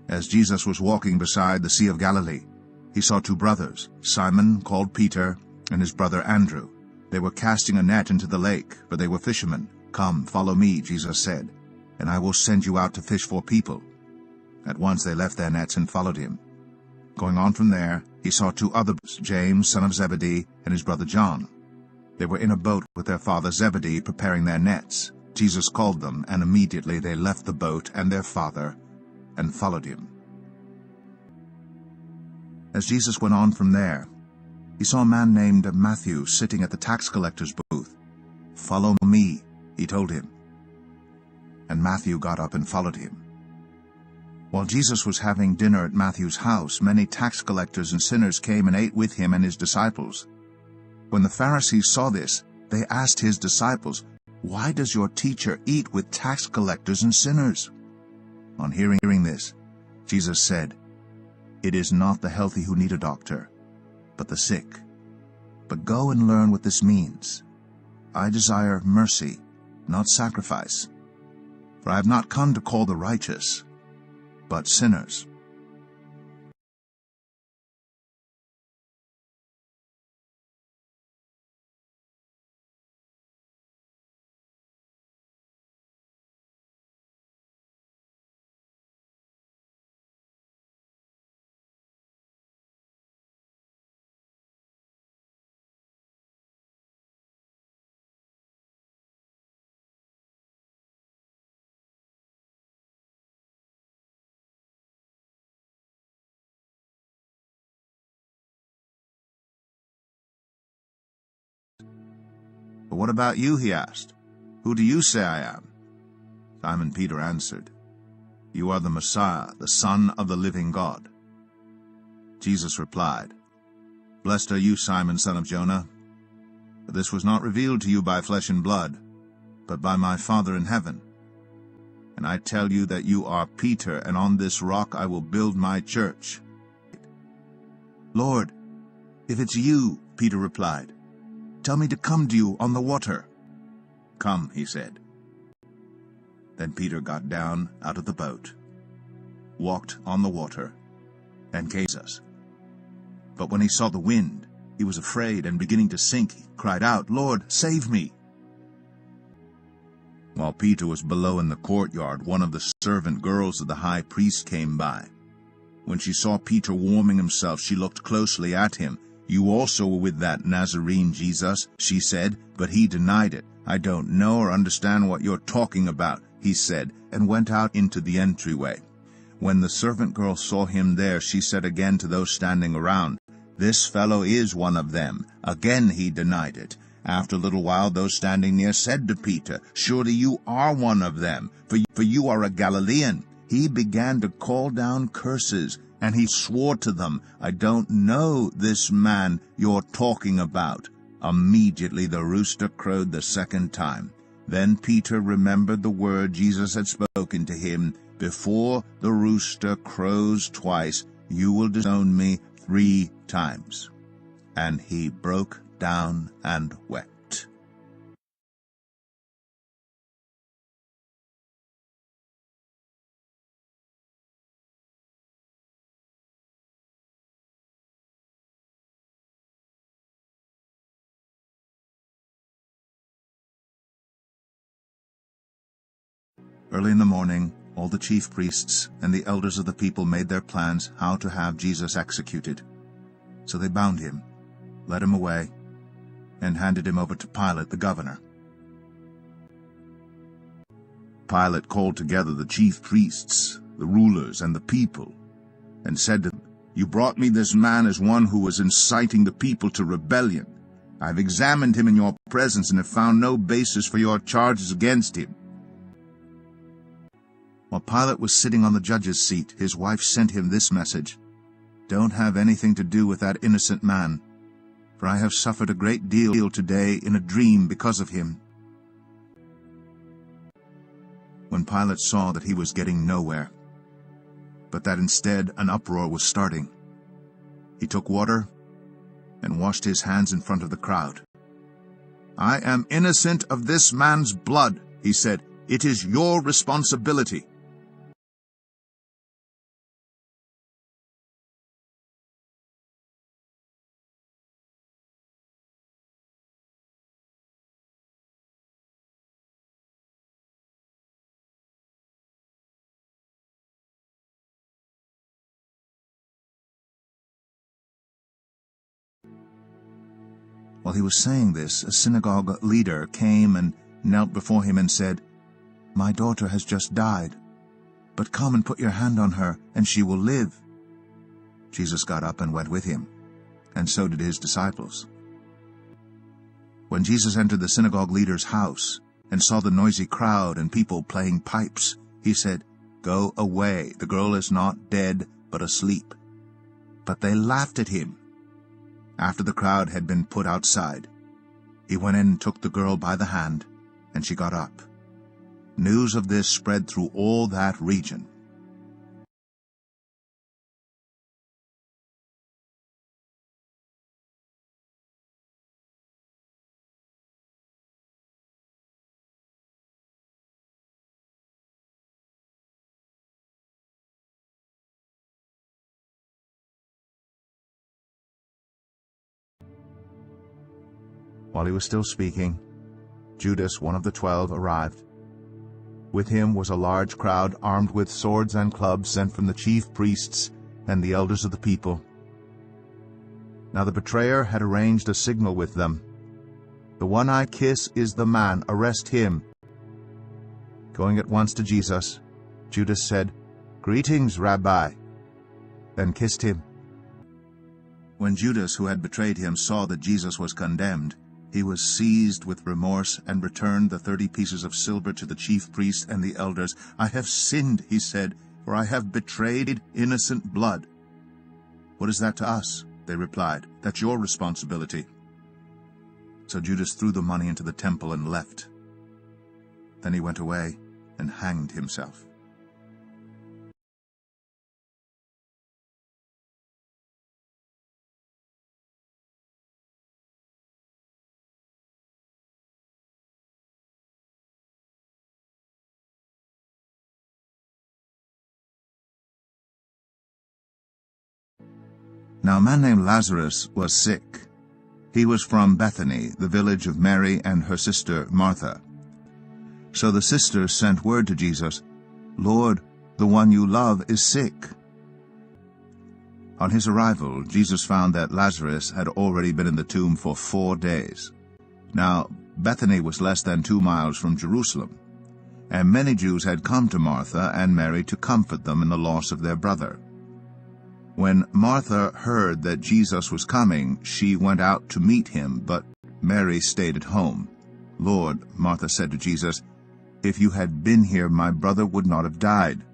As Jesus was walking beside the Sea of Galilee, he saw two brothers, Simon, called Peter, and his brother Andrew. They were casting a net into the lake, for they were fishermen. "Come, follow me," Jesus said, "and I will send you out to fish for people." At once they left their nets and followed him. Going on from there, he saw two other brothers, James, son of Zebedee, and his brother John. They were in a boat with their father Zebedee, preparing their nets. Jesus called them, and immediately they left the boat and their father and followed him. As Jesus went on from there, he saw a man named Matthew sitting at the tax collector's booth. "Follow me," he told him. And Matthew got up and followed him. While Jesus was having dinner at Matthew's house, many tax collectors and sinners came and ate with him and his disciples. When the Pharisees saw this, they asked his disciples, "Why does your teacher eat with tax collectors and sinners?" On hearing this, Jesus said, "It is not the healthy who need a doctor, but the sick. But go and learn what this means. I desire mercy, not sacrifice. For I have not come to call the righteous, but sinners." "But what about you?" he asked. "Who do you say I am?" Simon Peter answered, "You are the Messiah, the Son of the living God." Jesus replied, "Blessed are you, Simon, son of Jonah. For this was not revealed to you by flesh and blood, but by my Father in heaven. And I tell you that you are Peter, and on this rock I will build my church." "Lord, if it's you," Peter replied, "tell me to come to you on the water." "Come," he said. Then Peter got down out of the boat, walked on the water, and came to Jesus. But when he saw the wind, he was afraid, and beginning to sink, he cried out, "Lord, save me!" While Peter was below in the courtyard, one of the servant girls of the high priest came by. When she saw Peter warming himself, she looked closely at him. "You also were with that Nazarene Jesus," she said, but he denied it. "I don't know or understand what you're talking about," he said, and went out into the entryway. When the servant girl saw him there, she said again to those standing around, "This fellow is one of them." Again he denied it. After a little while, those standing near said to Peter, "Surely you are one of them, for you are a Galilean." He began to call down curses, and he swore to them, "I don't know this man you're talking about." Immediately the rooster crowed the second time. Then Peter remembered the word Jesus had spoken to him, "Before the rooster crows twice, you will disown me 3 times." And he broke down and wept. Early in the morning, all the chief priests and the elders of the people made their plans how to have Jesus executed. So they bound him, led him away, and handed him over to Pilate the governor. Pilate called together the chief priests, the rulers, and the people, and said to them, "You brought me this man as one who was inciting the people to rebellion. I have examined him in your presence and have found no basis for your charges against him." While Pilate was sitting on the judge's seat, his wife sent him this message, "Don't have anything to do with that innocent man, for I have suffered a great deal today in a dream because of him." When Pilate saw that he was getting nowhere, but that instead an uproar was starting, he took water and washed his hands in front of the crowd. "I am innocent of this man's blood," he said. "It is your responsibility." While he was saying this, a synagogue leader came and knelt before him and said, "My daughter has just died, but come and put your hand on her, and she will live." Jesus got up and went with him, and so did his disciples. When Jesus entered the synagogue leader's house and saw the noisy crowd and people playing pipes, he said, "Go away, the girl is not dead, but asleep." But they laughed at him. After the crowd had been put outside, he went in and took the girl by the hand, and she got up. News of this spread through all that region. While he was still speaking, Judas, one of the 12, arrived. With him was a large crowd armed with swords and clubs sent from the chief priests and the elders of the people. Now the betrayer had arranged a signal with them. "The one I kiss is the man, arrest him." Going at once to Jesus, Judas said, "Greetings, Rabbi," then kissed him. When Judas, who had betrayed him, saw that Jesus was condemned, he was seized with remorse and returned the 30 pieces of silver to the chief priests and the elders. "I have sinned," he said, "for I have betrayed innocent blood." "What is that to us?" they replied. "That's your responsibility." So Judas threw the money into the temple and left. Then he went away and hanged himself. Now a man named Lazarus was sick. He was from Bethany, the village of Mary and her sister Martha. So the sisters sent word to Jesus, "Lord, the one you love is sick." On his arrival, Jesus found that Lazarus had already been in the tomb for 4 days. Now Bethany was less than 2 miles from Jerusalem, and many Jews had come to Martha and Mary to comfort them in the loss of their brother. When Martha heard that Jesus was coming, she went out to meet him, but Mary stayed at home. "Lord," Martha said to Jesus, "if you had been here, my brother would not have died.